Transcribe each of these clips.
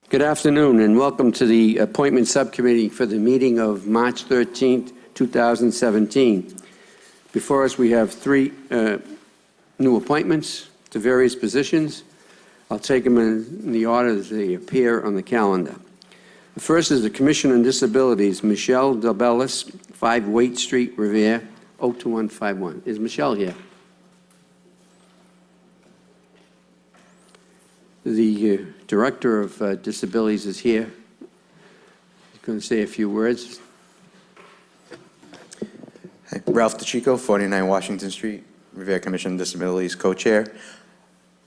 Good afternoon and welcome to the Appointment Subcommittee for the meeting of March 13th, 2017. Before us we have three new appointments to various positions. I'll take them in the order as they appear on the calendar. The first is the Commission on Disabilities, Michelle DeBellis, 5 Waite Street, Revere, 02151. Is Michelle here? The Director of Disabilities is here. He's going to say a few words. Hi. Ralph DeChico, 49 Washington Street, Revere Commission on Disabilities, co-chair.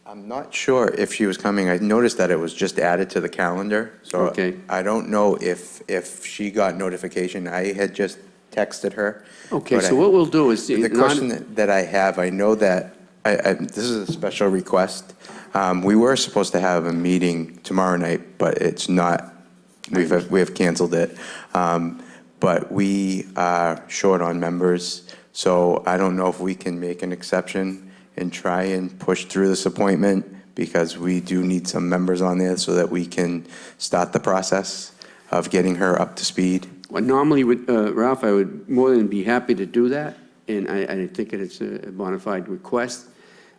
I'm not sure if she was coming. I noticed that it was just added to the calendar, so okay. I don't know if she got notification. I had just texted her. Okay, so what we'll do is... The question that I have, I know that this is a special request. We were supposed to have a meeting tomorrow night, but it's not. We have canceled it. But we are short on members, so I don't know if we can make an exception and try and push through this appointment, because we do need some members on there so that we can start the process of getting her up to speed. Well, normally, Ralph, I would more than be happy to do that, and I think it's a bona fide request.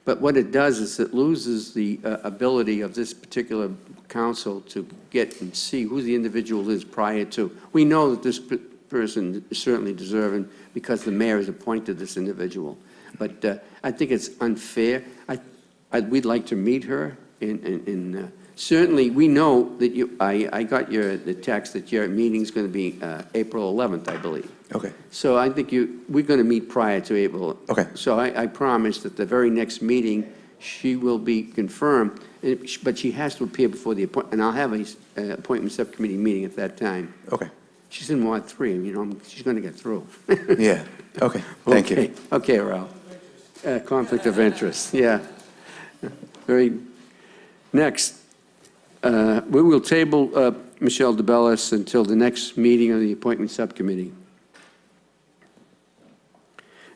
But what it does is it loses the ability of this particular council to get and see who the individual is prior to. We know that this person is certainly deserving because the mayor has appointed this individual. But I think it's unfair. We'd like to meet her, and certainly we know that I got the text that your meeting's going to be April 11th, I believe. Okay. So I think we're going to meet prior to April. Okay. So I promise that the very next meeting she will be confirmed, but she has to appear before the appointment, and I'll have an appointment subcommittee meeting at that time. Okay. She's in Ward 3, you know, she's going to get through. Yeah. Okay. Thank you. Okay, Ralph. Conflict of interest. Yeah. Next, we will table Michelle DeBellis until the next meeting of the appointment subcommittee.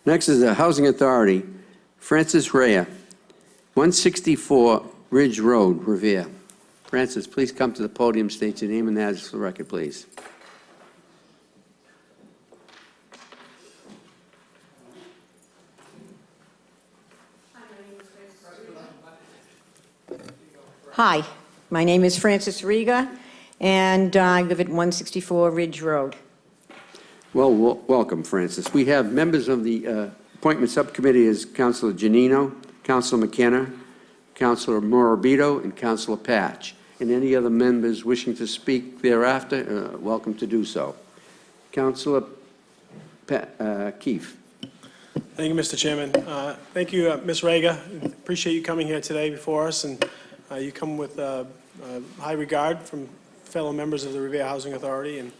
Next is the Housing Authority, Francis Rega, 164 Ridge Road, Revere. Francis, please come to the podium, state your name and address for the record, please. Hi, my name is Francis Rega, and I live at 164 Ridge Road. Well, welcome, Francis. We have members of the appointment subcommittee as Councillor Giannino, Councillor McKenna, Councillor Morabito, and Councillor Patch. And any other members wishing to speak thereafter, welcome to do so. Councillor Keefe. Thank you, Mr. Chairman. Thank you, Ms. Rega. Appreciate you coming here today before us, and you come with high regard from fellow members of the Revere Housing Authority. And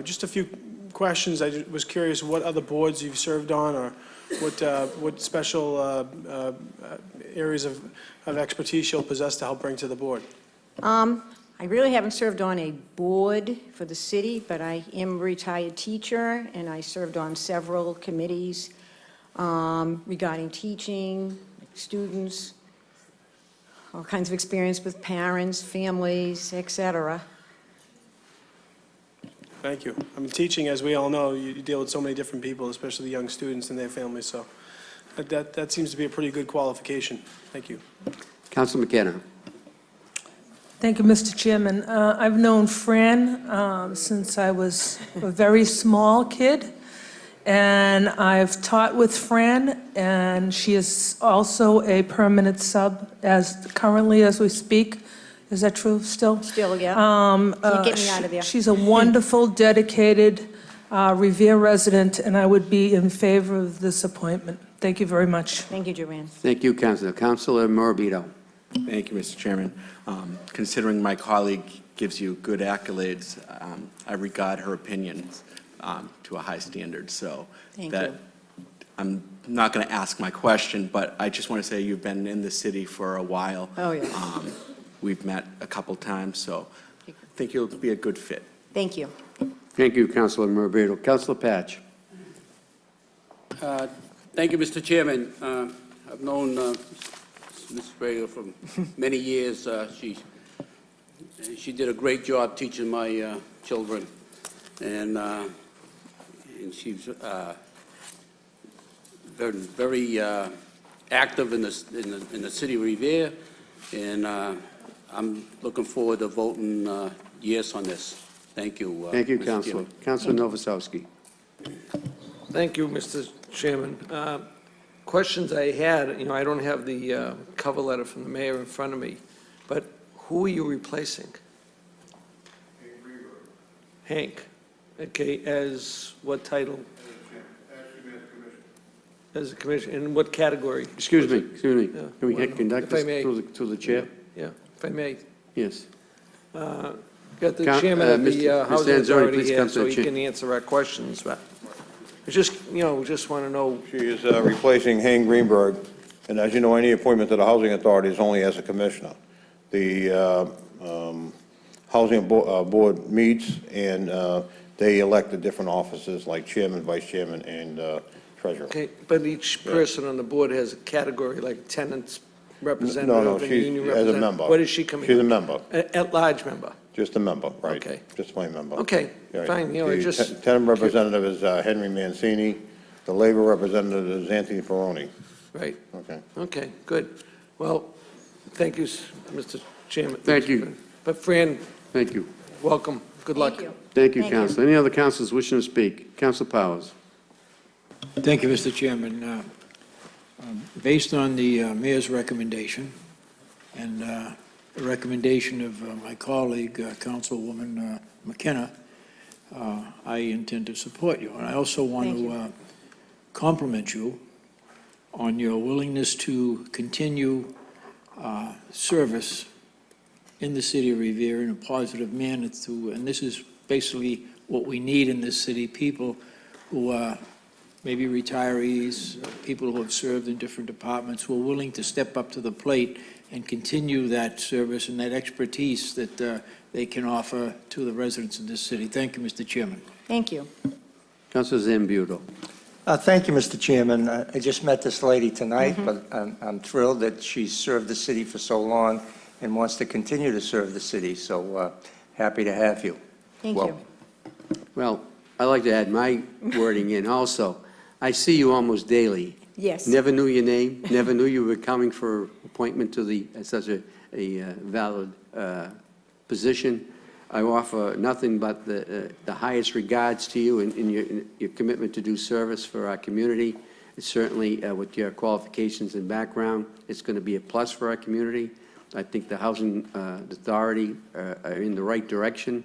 just a few questions. I was curious what other boards you've served on, or what special areas of expertise you'll possess to help bring to the board. I really haven't served on a board for the city, but I am a retired teacher, and I served on several committees regarding teaching, students, all kinds of experience with parents, families, etc. Thank you. I mean, teaching, as we all know, you deal with so many different people, especially young students and their families, so that seems to be a pretty good qualification. Thank you. Councilor McKenna. Thank you, Mr. Chairman. I've known Fran since I was a very small kid, and I've taught with Fran, and she is also a permanent sub currently as we speak. Is that true still? Still, yeah. Can you get me out of there? She's a wonderful, dedicated Revere resident, and I would be in favor of this appointment. Thank you very much. Thank you, Joanne. Thank you, Councilor. Councilor Morabito. Thank you, Mr. Chairman. Considering my colleague gives you good accolades, I regard her opinions to a high standard. So Thank you. I'm not going to ask my question, but I just want to say you've been in the city for a while. Oh, yeah. We've met a couple times, so I think you'll be a good fit. Thank you. Thank you, Councilor Morabito. Councilor Patch. Thank you, Mr. Chairman. I've known Ms. Rega for many years. She She did a great job teaching my children, and she's very active in the city of Revere, and I'm looking forward to voting yes on this. Thank you. Thank you, Mr. Councilor. Chairman. Councilor Novoselsky. Thank you, Mr. Chairman. Questions I had, I don't have the cover letter from the mayor in front of me, but who are you replacing? Hank. Okay, as what title? As a commissioner. In what category? Excuse me. Yeah. Can we Well, conduct if I this may. through the chair? Yeah, if I may. Yes. Got the Count- chairman of the Mr. Housing Anzoni, Authority please here, come to so the he chair. can answer our questions, but I just want to know, She is replacing Hank Greenberg, and as you know, any appointment to the Housing Authority is only as a commissioner. The Housing Board meets, and they elect the different offices, like chairman, vice chairman, and treasurer. okay, but each person on the board has a category, like tenants No, representative and she's union as a representative. member. What is she coming? She's a member, At-large member. just a member, right? Okay. Just a plain member. Okay, Right. fine, I The just. tenant representative is Henry Mancini. The labor representative is Anthony Ferroni. Right, Okay. okay, good. Well, thank you, Mr. Chairman. Thank you. But Fran, Thank you. welcome, good luck. Thank you. Thank you, Thank you. Councilor. Any other councilors wishing to speak? Councilor Powers. Thank you, Mr. Chairman. Based on the mayor's recommendation and the recommendation of my colleague, Councilwoman McKenna, I intend to support you. And I also want Thank to compliment you on your willingness to continue service in the city of Revere in a positive manner and this is basically what we need in this city, people who are maybe retirees, people who have served in different departments, who are willing to step up to the plate and continue that service and that expertise that they can offer to the residents of this city. Thank you, Mr. Chairman. Thank you. Councilor Zambudo. Thank you, Mr. Chairman. I just met this lady tonight, but I'm thrilled that she's served the city for so long and wants to continue to serve the city, so happy to have you. Thank Well, you. Well, I'd like to add my wording in also. I see you almost daily. Yes. Never knew your name, never knew you were coming for appointment to such a valid position. I offer nothing but the highest regards to you in your commitment to do service for our community. It's certainly, with your qualifications and background, it's going to be a plus for our community. I think the Housing Authority are in the right direction.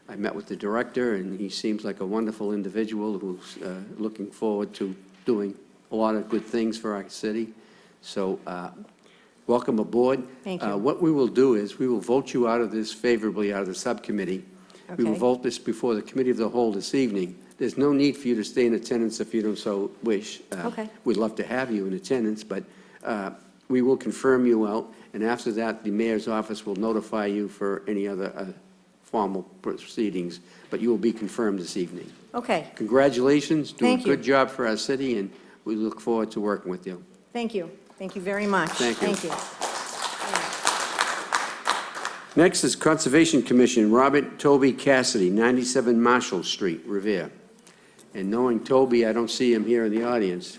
I met with the director, and he seems like a wonderful individual who's looking forward to doing a lot of good things for our city. So welcome aboard. Thank you. What we will do is we will vote you out of this favorably out of the subcommittee. We will Okay. vote this before the committee of the whole this evening. There's no need for you to stay in attendance if you don't so wish. Okay. We'd love to have you in attendance, but we will confirm you out, and after that, the mayor's office will notify you for any other formal proceedings, but you will be confirmed this evening. Okay, Congratulations, do a Thank you. good job for our city, and we look forward to working with you. thank you. Thank you very much. Thank you. Thank you. Next is Conservation Commission, Robert Toby Cassidy, 97 Marshall Street, Revere. And knowing Toby, I don't see him here in the audience.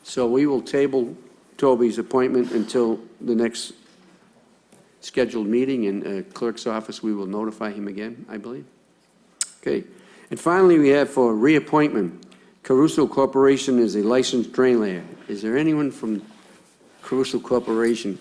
So we will table Toby's appointment until the next scheduled meeting in clerk's office. We will notify him again, I believe. Okay. And finally, we have for reappointment, Caruso Corporation is a licensed drain layer. Is there anyone from Caruso Corporation?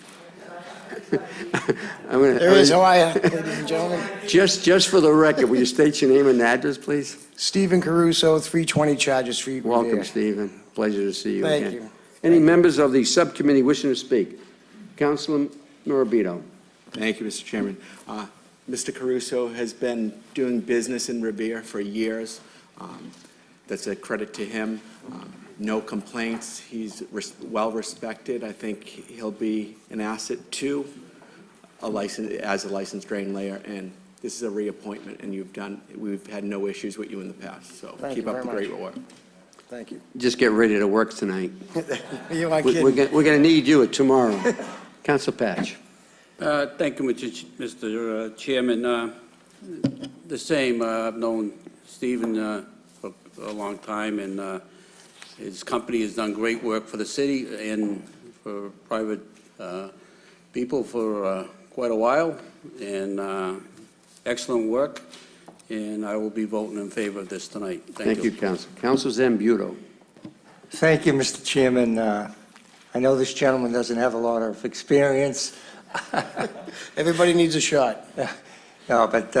There is. How are you, ladies and gentlemen? Just for the record, will you state your name and address, please? Stephen Caruso, 320 Charger Street, Revere. Welcome, Stephen. Pleasure to see you Thank again. you. Any members of the subcommittee wishing to speak? Councilor Morabito. Thank you, Mr. Chairman. Mr. Caruso has been doing business in Revere for years. That's a credit to him. No complaints. He's well-respected. I think he'll be an asset to as a licensed drain layer, and this is a reappointment, and we've had no issues with you in the past, so Thank keep you up the very great much. work. Thank you. Just get ready to work tonight. You aren't We're kidding. going to need you tomorrow. Councilor Patch. Thank you, Mr. Chairman. The same, I've known Stephen for a long time, and his company has done great work for the city and for private people for quite a while, and excellent work, and I will be voting in favor of this tonight. Thank you, Council. Council Zambuto. Thank you, Mr. Chairman. I know this gentleman doesn't have a lot of experience. Everybody needs a shot. No, but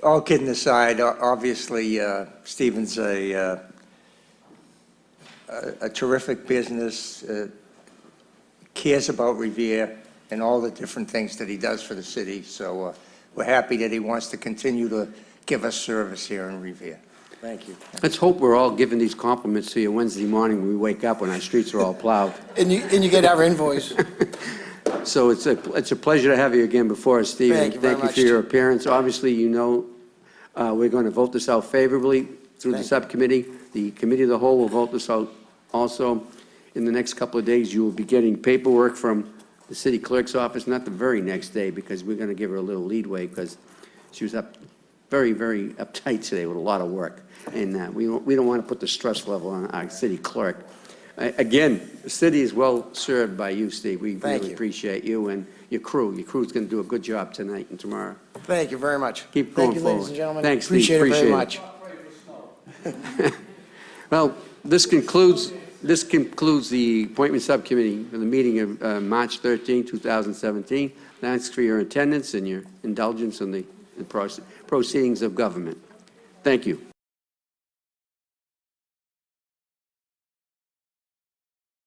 all kidding aside, obviously, Stephen's a terrific business, cares about Revere and all the different things that he does for the city. So we're happy that he wants to continue to give us service here in Revere. Thank you. Let's hope we're all giving these compliments to you Wednesday morning when we wake up, when our streets are all plowed. And you get our invoice. So it's a pleasure to have you again before us, Stephen. Thank you very much. Thank you for your appearance. Obviously, you know, we're going to vote this out favorably through the subcommittee. The committee of the whole will vote this out also. In the next couple of days, you will be getting paperwork from the city clerk's office, not the very next day, because we're going to give her a little leadway, because she was very, very uptight today with a lot of work. And we don't want to put the stress level on our city clerk. Again, the city is well served by you, Steve. We really appreciate you and your crew. Your crew's going to do a good job tonight and tomorrow. Thank you very much. Keep going Thank you, forward. ladies and gentlemen. Thanks, Steve. Appreciate it very much. Well, this concludes the appointment subcommittee for the meeting of March 13, 2017. Thanks for your attendance and your indulgence in the proceedings of government. Thank you.